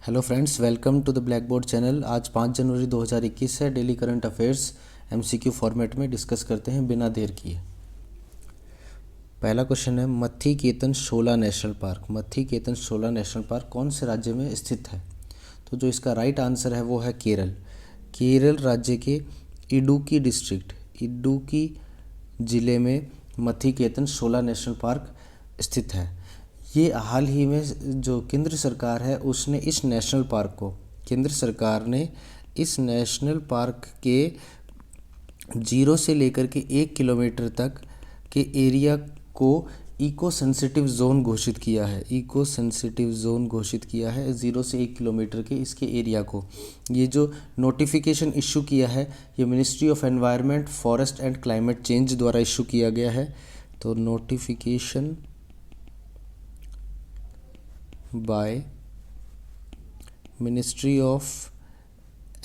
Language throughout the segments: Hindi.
Hello friends, welcome to the black board channel. आज 5 जनवरी 2021 है। Daily current affairs MCQ format में डिस्कस करते हैं बिना देर किए। पहला क्वेश्चन है, Mathikettan Shola national park. Mathikettan Shola national park कौन से राज्य में स्थित है? तो जो इसका राइट आंसर है वो है केरल। केरल राज्य के इडुक्की डिस्ट्रिक्ट, इडुक्की ज़िले में मथी केतन शोला नेशनल पार्क स्थित है। ये हाल ही में जो केंद्र सरकार है उसने इस नेशनल पार्क को, केंद्र सरकार ने इस नेशनल पार्क के 0 से लेकर के 1 किलोमीटर तक के एरिया को इको सेंसिटिव जोन घोषित किया है। इको सेंसिटिव जोन घोषित किया है 0 से 1 किलोमीटर के इसके एरिया को। ये जो नोटिफिकेशन इशू किया है ये ministry of environment, forest and climate change द्वारा इशू किया गया है। तो notification by ministry of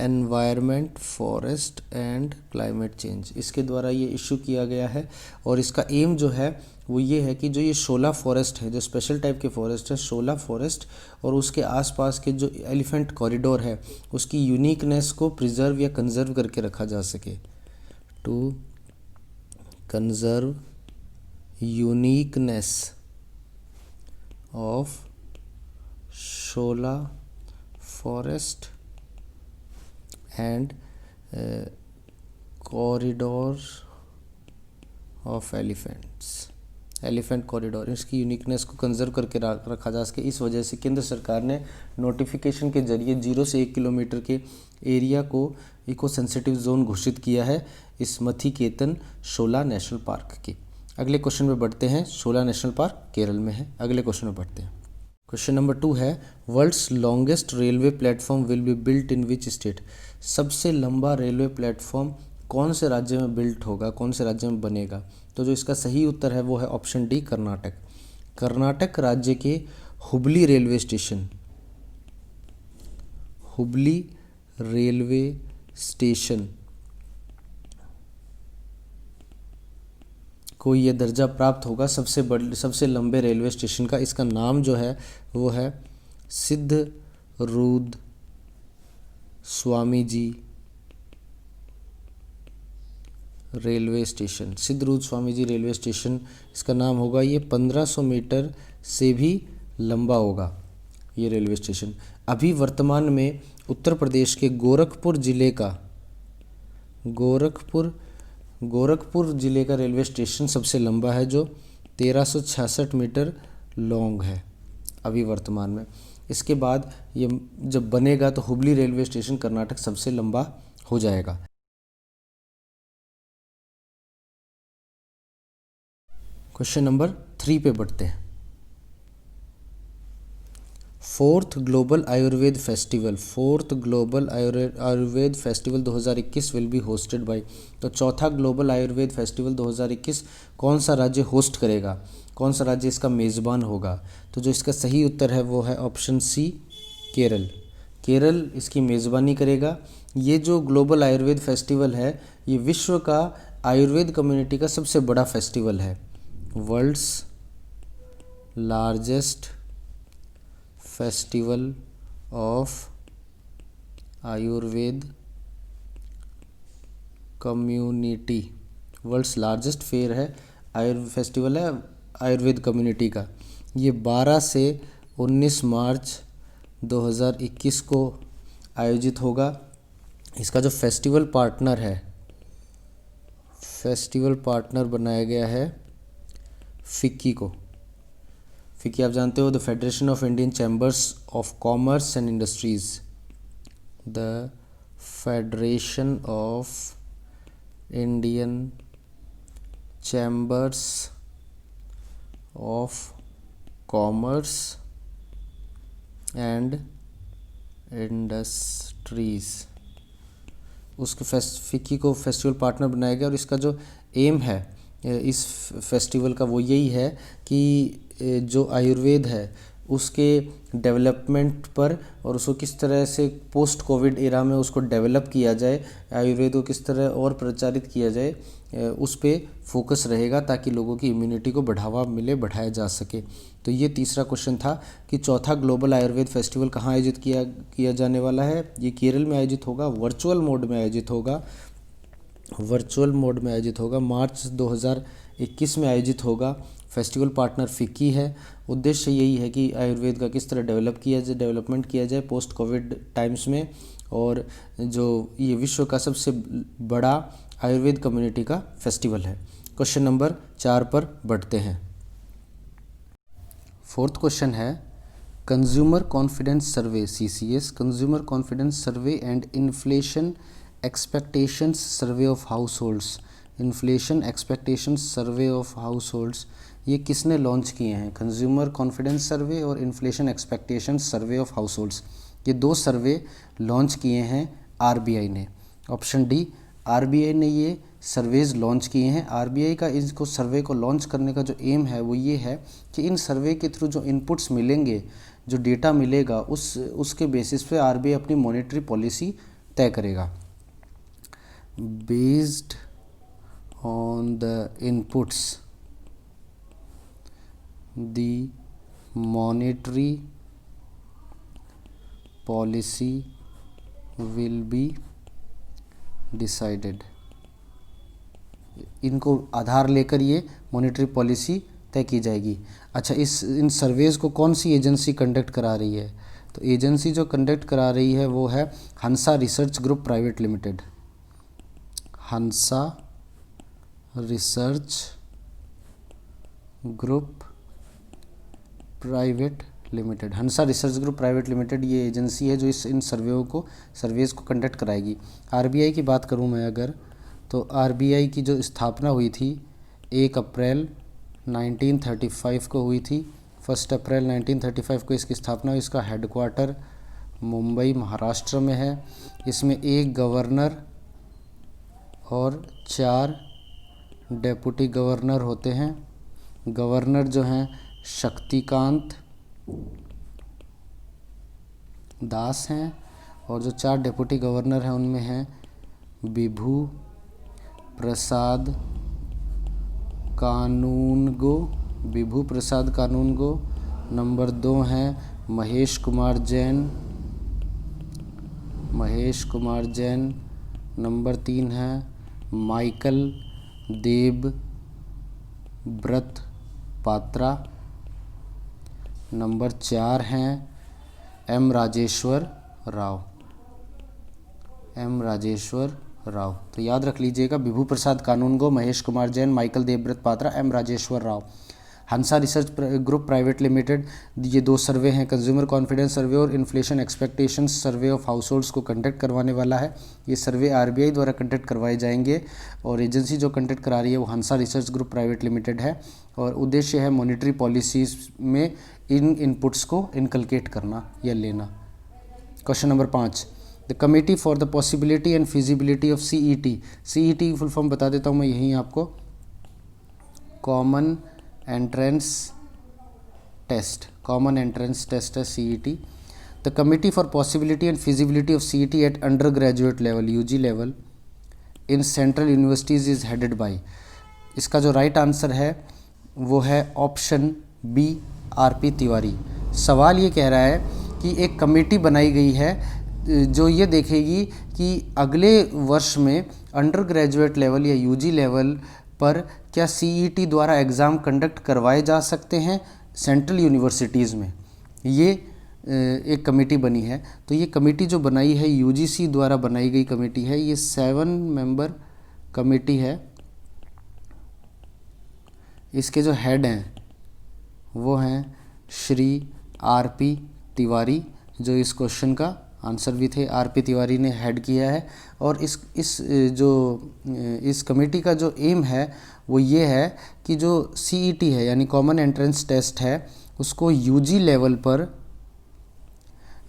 environment, forest and climate change, इसके द्वारा ये इशू किया गया है। और इसका एम जो है वो ये है कि जो ये शोला फॉरेस्ट है, जो स्पेशल टाइप के फॉरेस्ट है, शोला फॉरेस्ट और उसके आसपास के जो एलिफेंट कॉरिडोर है उसकी यूनिकनेस को प्रिजर्व या कंजर्व करके रखा जा सके। To conserve uniqueness of Shola forest and corridor of elephant corridor, इसकी यूनिकनेस को कंजर्व करके रखा जा सके। इस वजह से केंद्र सरकार ने नोटिफिकेशन के जरिए 0 से 1 किलोमीटर के एरिया को इको सेंसिटिव जोन घोषित किया है इस मथी केतन शोला नेशनल पार्क के। अगले क्वेश्चन में बढ़ते हैं। शोला नेशनल पार्क केरल में है। अगले क्वेश्चन में बढ़ते हैं। क्वेश्चन नंबर 2 है, world's longest railway platform will be built in which state. सबसे लंबा रेलवे प्लेटफॉर्म कौन से राज्य में बिल्ट होगा, कौन से राज्य में बनेगा? तो जो इसका सही उत्तर है वो है ऑप्शन डी, कर्नाटक। कर्नाटक राज्य के Hubli railway station, Hubli railway station को ये दर्जा प्राप्त होगा सबसे लंबे रेलवे स्टेशन का। इसका नाम जो है वो है सिद्धरूद Swami ji railway station. सिद्धरूद Swami ji railway station इसका नाम होगा। ये 1500 मीटर से भी लंबा होगा ये रेलवे स्टेशन। अभी वर्तमान में उत्तर प्रदेश के गोरखपुर ज़िले का रेलवे स्टेशन सबसे लंबा है, जो 1366 मीटर लॉन्ग है अभी वर्तमान में। इसके बाद ये जब बनेगा तो हुबली रेलवे स्टेशन कर्नाटक सबसे लंबा हो जाएगा। क्वेश्चन नंबर 3 पे बढ़ते हैं। Fourth global Ayurveda festival 2021 will be hosted by. तो चौथा ग्लोबल आयुर्वेद फेस्टिवल 2021 कौन सा राज्य होस्ट करेगा, कौन सा राज्य इसका मेज़बान होगा? तो जो इसका सही उत्तर है वो है ऑप्शन सी, केरल। केरल इसकी मेज़बानी करेगा। ये जो ग्लोबल आयुर्वेद फेस्टिवल है ये विश्व का आयुर्वेद कम्युनिटी का सबसे बड़ा फेस्टिवल है। World's largest festival of Ayurveda community, world's largest fair है, फेस्टिवल है आयुर्वेद कम्युनिटी का। ये 12 से 19 मार्च 2021 को आयोजित होगा। इसका जो फेस्टिवल पार्टनर बनाया गया है फिक्की को। फिक्की आप जानते हो, the federation of Indian chambers of commerce and industries, the federation of Indian chambers of commerce and industries, उसके फिक्की को फेस्टिवल पार्टनर बनाया गया। और इसका जो एम है इस फेस्टिवल का वो यही है कि जो आयुर्वेद है उसके डेवलपमेंट पर और उसको किस तरह से पोस्ट कोविड एरा में उसको डेवलप किया जाए, आयुर्वेद को किस तरह और प्रचारित किया जाए, उस पे फोकस रहेगा ताकि लोगों की इम्यूनिटी को बढ़ावा मिले, बढ़ाया जा सके। तो ये तीसरा क्वेश्चन था कि चौथा ग्लोबल आयुर्वेद फेस्टिवल कहाँ आयोजित किया जाने वाला है। ये केरल में आयोजित होगा, वर्चुअल मोड में आयोजित होगा, मार्च 2021 में आयोजित होगा। फेस्टिवल पार्टनर फिक्की है। उद्देश्य यही है कि आयुर्वेद का किस तरह डेवलपमेंट किया जाए पोस्ट कोविड टाइम्स में, और जो ये विश्व का सबसे बड़ा आयुर्वेद कम्युनिटी का फेस्टिवल है। क्वेश्चन नंबर 4 पर बढ़ते हैं। फोर्थ क्वेश्चन है consumer confidence survey CCS, consumer confidence survey and inflation expectations survey of households, inflation expectations survey of households, ये किसने लॉन्च किए हैं? कंज्यूमर कॉन्फिडेंस सर्वे और inflation expectations survey of households, ये दो सर्वे लॉन्च किए हैं RBI ने। ऑप्शन डी, RBI ने ये सर्वेज लॉन्च किए हैं। RBI का इसको सर्वे को लॉन्च करने का जो एम है वो ये है कि इन सर्वे के थ्रू जो इनपुट्स मिलेंगे, जो डेटा मिलेगा, उसके बेसिस पे RBI अपनी मॉनेटरी पॉलिसी तय करेगा। Based on the inputs the monetary policy will be decided. इनको आधार लेकर ये मॉनेटरी पॉलिसी तय की जाएगी। अच्छा, इन सर्वेज़ को कौन सी एजेंसी कंडक्ट करा रही है? तो एजेंसी जो कंडक्ट करा रही है वो है हंसा रिसर्च ग्रुप प्राइवेट लिमिटेड। हंसा रिसर्च ग्रुप प्राइवेट लिमिटेड, हंसा रिसर्च ग्रुप प्राइवेट लिमिटेड ये एजेंसी है जो इन सर्वेज़ को कंडक्ट कराएगी। RBI की बात करूं मैं अगर, तो RBI की जो स्थापना हुई थी 1 अप्रैल 1935 को हुई थी। 1 अप्रैल 1935 को इसकी स्थापना हुई। इसका हेडक्वार्टर मुंबई महाराष्ट्र में है। इसमें 1 गवर्नर और 4 डेप्यूटी गवर्नर होते हैं। गवर्नर जो हैं शक्तिकांत दास हैं, और जो 4 डेप्यूटी गवर्नर हैं उनमें हैं विभू प्रसाद कानूनगो, नंबर 2 हैं महेश कुमार जैन, नंबर 3 है माइकल देवव्रत पात्रा, नंबर 4 हैं M राजेश्वर राव। तो याद रख लीजिएगा, विभू प्रसाद कानूनगो, महेश कुमार जैन, माइकल देवव्रत पात्रा, M राजेश्वर राव। हंसा रिसर्च ग्रुप प्राइवेट लिमिटेड ये 2 सर्वे हैं, कंज्यूमर कॉन्फिडेंस सर्वे और inflation expectations survey of households को कंडक्ट करवाने वाला है। ये सर्वे RBI द्वारा कंडक्ट करवाए जाएंगे, और एजेंसी जो कंडक्ट करा रही है वो हंसा रिसर्च ग्रुप प्राइवेट लिमिटेड है, और उद्देश्य है मॉनेटरी पॉलिसीज़ में इन इनपुट्स को इनकलकेट करना या लेना। Question number 5, the committee for the possibility and feasibility of CET की फुल फॉर्म बता देता हूँ मैं यहीं आपको, कॉमन एंट्रेंस टेस्ट है CET। The committee for possibility and feasibility of CET at under graduate level UG level in central universities is headed by, इसका जो राइट आंसर है वो है ऑप्शन B RP तिवारी। सवाल ये कह रहा है कि एक कमेटी बनाई गई है जो ये देखेगी कि अगले वर्ष में अंडर ग्रेजुएट लेवल या UG लेवल पर क्या CET द्वारा एग्ज़ाम कंडक्ट करवाए जा सकते हैं सेंट्रल यूनिवर्सिटीज़ में। ये एक कमेटी बनी है। तो ये कमेटी जो बनाई है UGC द्वारा बनाई गई कमेटी है, ये 7 मेंबर कमेटी है। इसके जो हेड हैं वो हैं श्री RP तिवारी, जो इस क्वेश्चन का आंसर भी थे। RP तिवारी ने हेड किया है, और इस कमेटी का जो एम है वो ये है कि जो CET है यानी कॉमन एंट्रेंस टेस्ट है उसको UG लेवल पर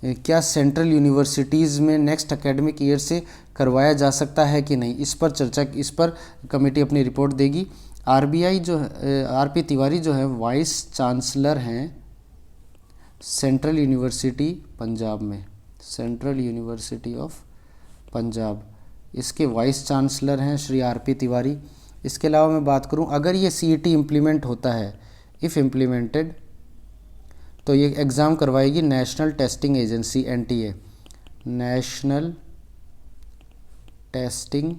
क्या सेंट्रल यूनिवर्सिटीज़ में नेक्स्ट एकेडमिक ईयर से करवाया जा सकता है कि नहीं, इस पर कमेटी अपनी रिपोर्ट देगी। RP तिवारी जो है वाइस चांसलर हैं सेंट्रल यूनिवर्सिटी पंजाब में, सेंट्रल यूनिवर्सिटी ऑफ पंजाब। इसके वाइस चांसलर हैं श्री आर.पी. तिवारी। इसके अलावा मैं बात करूं, अगर ये CET इम्प्लीमेंट होता है, इफ़ इम्प्लीमेंटेड, तो ये एग्ज़ाम करवाएगी national testing agency NTA, national testing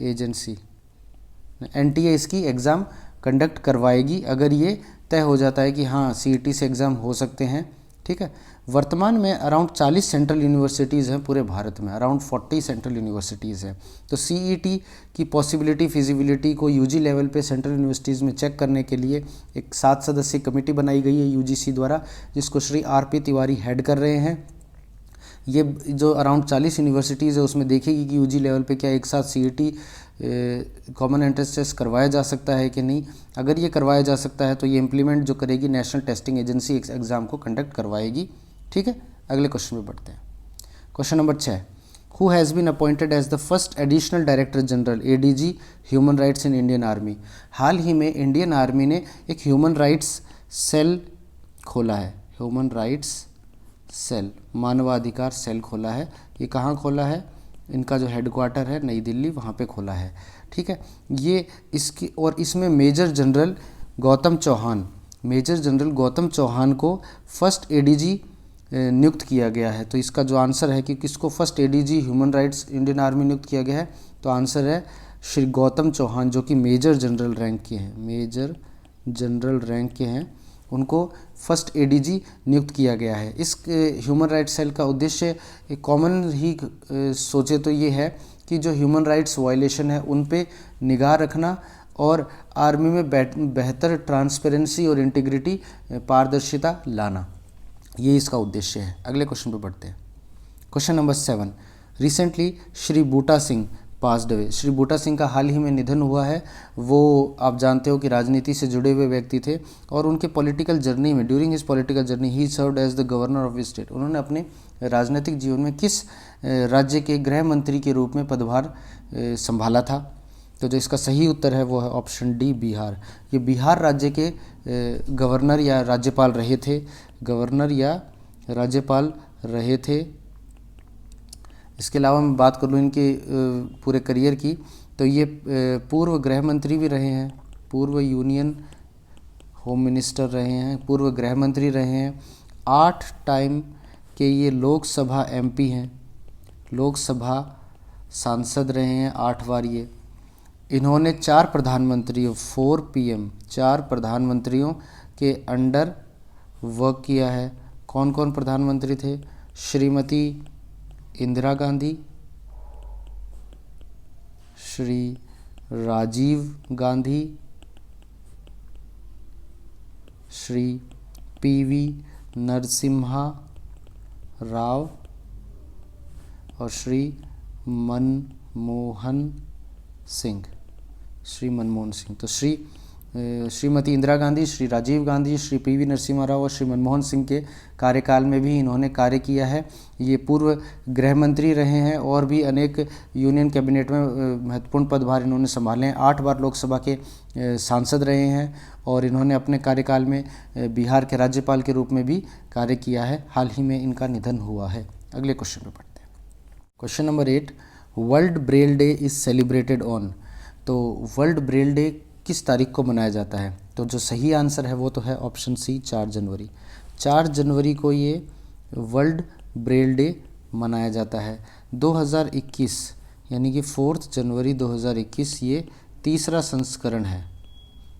agency NTA इसकी एग्ज़ाम कंडक्ट करवाएगी अगर ये तय हो जाता है कि हाँ CET से एग्ज़ाम हो सकते हैं। ठीक है। वर्तमान में अराउंड 40 सेंट्रल यूनिवर्सिटीज़ हैं पूरे भारत में, अराउंड 40 सेंट्रल यूनिवर्सिटीज़ हैं। तो CET की पॉसिबिलिटी फिजिबिलिटी को UG लेवल पे सेंट्रल यूनिवर्सिटीज़ में चेक करने के लिए एक 7 सदस्यीय कमेटी बनाई गई है UGC द्वारा, जिसको श्री आर.पी. तिवारी हेड कर रहे हैं। ये जो अराउंड 40 यूनिवर्सिटीज़ है उसमें देखेगी कि UG लेवल पे क्या एक साथ CET कॉमन एंट्रेंस टेस्ट करवाया जा सकता है कि नहीं। अगर ये करवाया जा सकता है तो ये इम्प्लीमेंट जो करेगी नेशनल टेस्टिंग एजेंसी एग्ज़ाम को कंडक्ट करवाएगी। ठीक है। अगले क्वेश्चन में बढ़ते हैं। Question number 6, who has been appointed as the first additional director general ADG human rights in Indian army. हाल ही में इंडियन आर्मी ने एक ह्यूमन राइट्स सेल खोला है, ह्यूमन राइट्स सेल, मानवाधिकार सेल खोला है। ये कहाँ खोला है? इनका जो हेडक्वार्टर है नई दिल्ली, वहाँ पे खोला है। ठीक है। ये इसकी और इसमें मेजर जनरल गौतम चौहान को फर्स्ट ADG नियुक्त किया गया है। तो इसका जो आंसर है कि किसको first ADG human rights Indian army नियुक्त किया गया है, तो आंसर है श्री गौतम चौहान, जो कि मेजर जनरल रैंक के हैं, मेजर जनरल रैंक के हैं। उनको फर्स्ट ADG नियुक्त किया गया है। इस ह्यूमन राइट्स सेल का उद्देश्य एक कॉमन ही सोचे तो ये है कि जो ह्यूमन राइट्स वायलेशन है उन पे निगाह रखना और आर्मी में बेहतर ट्रांसपेरेंसी और इंटीग्रिटी, पारदर्शिता लाना, ये इसका उद्देश्य है। अगले क्वेश्चन पे बढ़ते हैं। क्वेश्चन नंबर 7, रिसेंटली श्री बूटा सिंह पास्ड अवे। श्री बूटा सिंह का हाल ही में निधन हुआ है। वो आप जानते हो कि राजनीति से जुड़े हुए व्यक्ति थे और उनके पॉलिटिकल जर्नी में, during his political journey he served as the governor of state. उन्होंने अपने राजनीतिक जीवन में किस राज्य के गृह मंत्री के रूप में पदभार संभाला था? तो जो इसका सही उत्तर है वो है ऑप्शन डी, बिहार। ये बिहार राज्य के गवर्नर या राज्यपाल रहे थे, गवर्नर या राज्यपाल रहे थे। इसके अलावा मैं बात कर लूँ इनके पूरे करियर की, तो ये पूर्व गृह मंत्री भी रहे हैं, पूर्व यूनियन होम मिनिस्टर रहे हैं, पूर्व गृह मंत्री रहे हैं, 8 टाइम के ये लोकसभा MP हैं, लोकसभा सांसद रहे हैं 8 बार ये। इन्होंने 4 प्रधानमंत्रियों 4 PM 4 प्रधानमंत्रियों के अंडर वर्क किया है। कौन कौन प्रधानमंत्री थे? श्रीमती इंदिरा गांधी, श्री राजीव गांधी, श्री PV नरसिम्हा राव और श्री मनमोहन सिंह, तो श्रीमती इंदिरा गांधी, श्री राजीव गांधी, श्री PV नरसिम्हा राव और श्री मनमोहन सिंह के कार्यकाल में भी इन्होंने कार्य किया है। ये पूर्व गृह मंत्री रहे हैं और भी अनेक यूनियन कैबिनेट में महत्वपूर्ण पदभार इन्होंने संभाले हैं। 8 बार लोकसभा के सांसद रहे हैं और इन्होंने अपने कार्यकाल में बिहार के राज्यपाल के रूप में भी कार्य किया है। हाल ही में इनका निधन हुआ है। अगले क्वेश्चन पे पढ़ते हैं। Question number 8, world Braille day is celebrated on. तो वर्ल्ड ब्रेल डे किस तारीख को मनाया जाता है? तो जो सही आंसर है वो तो है ऑप्शन सी, 4 जनवरी। 4 जनवरी को ये वर्ल्ड ब्रेल डे मनाया जाता है। 2021 यानी कि 4 जनवरी 2021 ये तीसरा संस्करण है,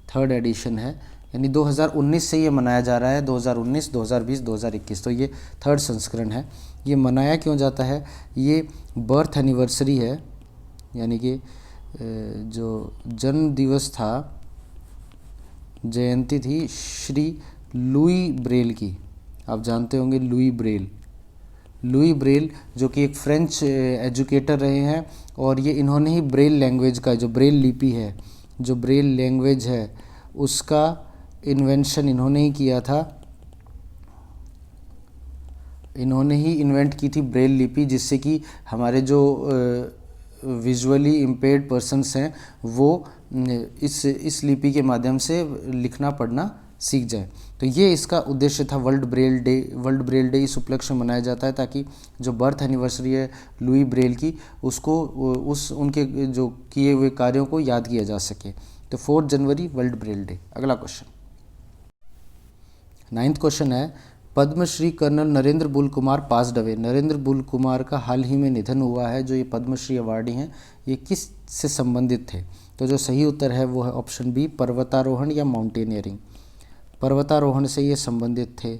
3rd एडिशन है, यानी 2019 से ये मनाया जा रहा है, 2019, 2020, 2021, तो ये 3rd संस्करण है। ये मनाया क्यों जाता है? ये बर्थ एनिवर्सरी है, यानी कि जो जन्म दिवस था, जयंती थी श्री लुई ब्रेल की। आप जानते होंगे लुई ब्रेल जो कि एक फ्रेंच एजुकेटर रहे हैं और ये इन्होंने ही ब्रेल लैंग्वेज का, जो ब्रेल लिपि है, जो ब्रेल लैंग्वेज है, उसका इन्वेंशन इन्होंने ही किया था। इन्होंने ही इन्वेंट की थी ब्रेल लिपि, जिससे कि हमारे जो विजुअली इम्पेयर्ड पर्सन्स हैं वो इस लिपि के माध्यम से लिखना पढ़ना सीख जाएं। तो ये इसका उद्देश्य था। वर्ल्ड ब्रेल डे इस उपलक्ष्य में मनाया जाता है ताकि जो बर्थ एनिवर्सरी है लुई ब्रेल की, उसको उनके जो किए हुए कार्यों को याद किया जा सके। तो 4 जनवरी वर्ल्ड ब्रेल डे। अगला क्वेश्चन, 9th क्वेश्चन है, Padma Shri colonel Narendra Bull Kumar passed away. Narendra Bull Kumar का हाल ही में निधन हुआ है। जो ये पद्मश्री अवार्डी हैं, ये किस से संबंधित थे? तो जो सही उत्तर है वो है ऑप्शन बी, पर्वतारोहण या माउंटेनियरिंग। पर्वतारोहण से ये संबंधित थे।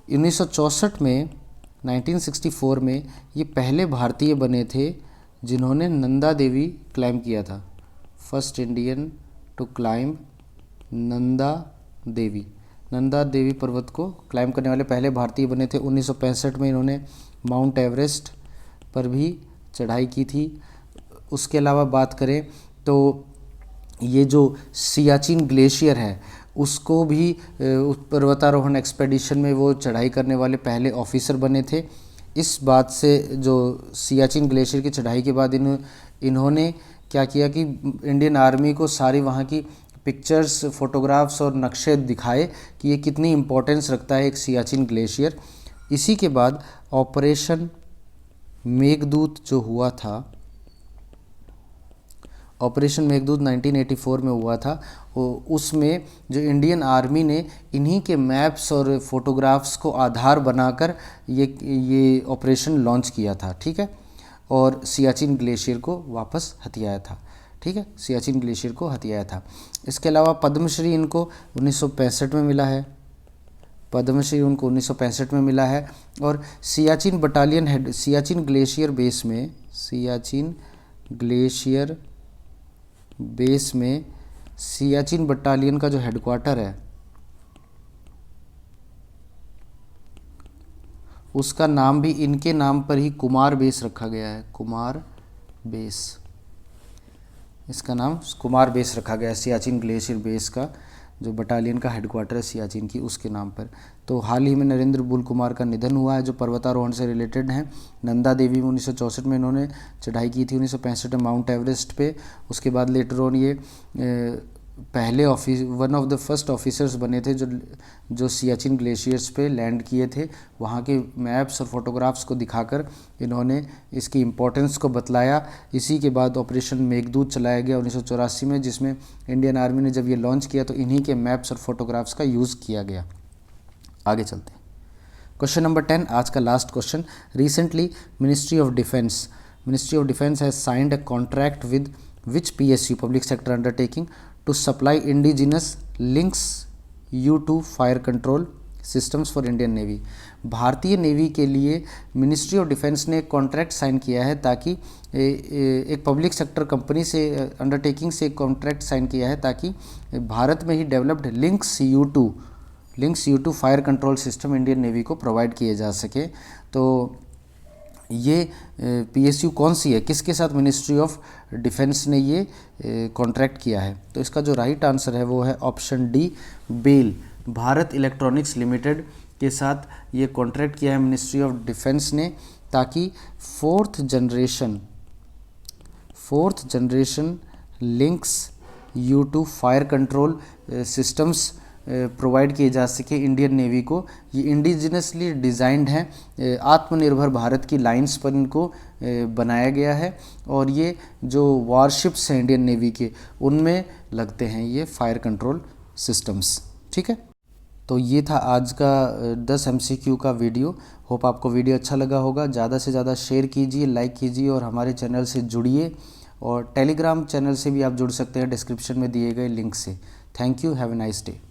1964 में 1964 में ये पहले भारतीय बने थे जिन्होंने नंदा देवी क्लाइम किया था। First Indian to climb Nanda Devi पर्वत को क्लाइम करने वाले पहले भारतीय बने थे। 1965 में इन्होंने माउंट एवरेस्ट पर भी चढ़ाई की थी। उसके अलावा बात करें तो ये जो सियाचिन ग्लेशियर है उसको भी पर्वतारोहण एक्सपेडिशन में वो चढ़ाई करने वाले पहले ऑफिसर बने थे। इस बात से जो सियाचिन ग्लेशियर की चढ़ाई के बाद इन्होंने क्या किया कि इंडियन आर्मी को सारी वहाँ की पिक्चर्स, फोटोग्राफ्स और नक्शे दिखाए कि ये कितनी इम्पोर्टेंस रखता है एक सियाचिन ग्लेशियर। इसी के बाद ऑपरेशन मेघदूत जो हुआ था, ऑपरेशन मेघदूत 1984 में हुआ था, उसमें जो इंडियन आर्मी ने इन्हीं के मैप्स और फोटोग्राफ्स को आधार बनाकर ये ऑपरेशन लॉन्च किया था। ठीक है, और सियाचिन ग्लेशियर को वापस हथियाया था। ठीक है, सियाचिन ग्लेशियर को हथियाया था। इसके अलावा पद्मश्री इनको 1965 में मिला है। पद्मश्री उनको 1965 में मिला है। और Siachen battalion head, Siachen glacier base में सियाचिन बटालियन का जो हेडक्वार्टर है उसका नाम भी इनके नाम पर ही कुमार बेस रखा गया है। कुमार बेस, इसका नाम कुमार बेस रखा गया है। सियाचिन ग्लेशियर बेस का जो बटालियन का हेडक्वार्टर है सियाचिन की, उसके नाम पर। तो हाल ही में नरेंद्र बुल कुमार का निधन हुआ है जो पर्वतारोहण से रिलेटेड हैं। नंदा देवी में 1964 में इन्होंने चढ़ाई की थी, 1965 में माउंट एवरेस्ट पे। उसके बाद लेटर ऑन ये one of the first officers बने थे जो सियाचिन ग्लेशियर्स पे लैंड किए थे। वहाँ के मैप्स और फोटोग्राफ्स को दिखाकर इन्होंने इसकी इम्पोर्टेंस को बतलाया। इसी के बाद ऑपरेशन मेघदूत चलाया गया 1984 में, जिसमें इंडियन आर्मी ने जब ये लॉन्च किया तो इन्हीं के मैप्स और फोटोग्राफ्स का यूज़ किया गया। आगे चलते हैं। क्वेश्चन नंबर 10, आज का last question. Recently ministry of defence has signed a contract with which PSU public sector undertaking to supply indigenous links U2 fire control systems for Indian navy. भारतीय नेवी के लिए मिनिस्ट्री ऑफ डिफेंस ने एक कॉन्ट्रैक्ट साइन किया है ताकि एक पब्लिक सेक्टर कंपनी से अंडरटेकिंग से एक कॉन्ट्रैक्ट साइन किया है ताकि भारत में ही developed Lynx U2 fire control system Indian navy को प्रोवाइड किए जा सके। तो ये PSU कौन सी है, किसके साथ मिनिस्ट्री ऑफ डिफेंस ने ये कॉन्ट्रैक्ट किया है? तो इसका जो राइट आंसर है वो है option D, BEL. Bharat electronics limited के साथ ये कॉन्ट्रैक्ट किया है मिनिस्ट्री ऑफ डिफेंस ने ताकि fourth generation links U2 fire control systems provide किए जा सके इंडियन नेवी को। ये इंडिजिनसली डिज़ाइंड हैं, आत्मनिर्भर भारत की लाइंस पर इनको बनाया गया है और ये जो वारशिप्स हैं इंडियन नेवी के उनमें लगते हैं ये फायर कंट्रोल सिस्टम्स। ठीक है, तो ये था आज का 10 MCQ का वीडियो। होप आपको वीडियो अच्छा लगा होगा। ज़्यादा से ज़्यादा शेयर कीजिए, लाइक कीजिए और हमारे चैनल से जुड़िए। और टेलीग्राम चैनल से भी आप जुड़ सकते हैं डिस्क्रिप्शन में दिए गए लिंक से। Thank you, have a nice day.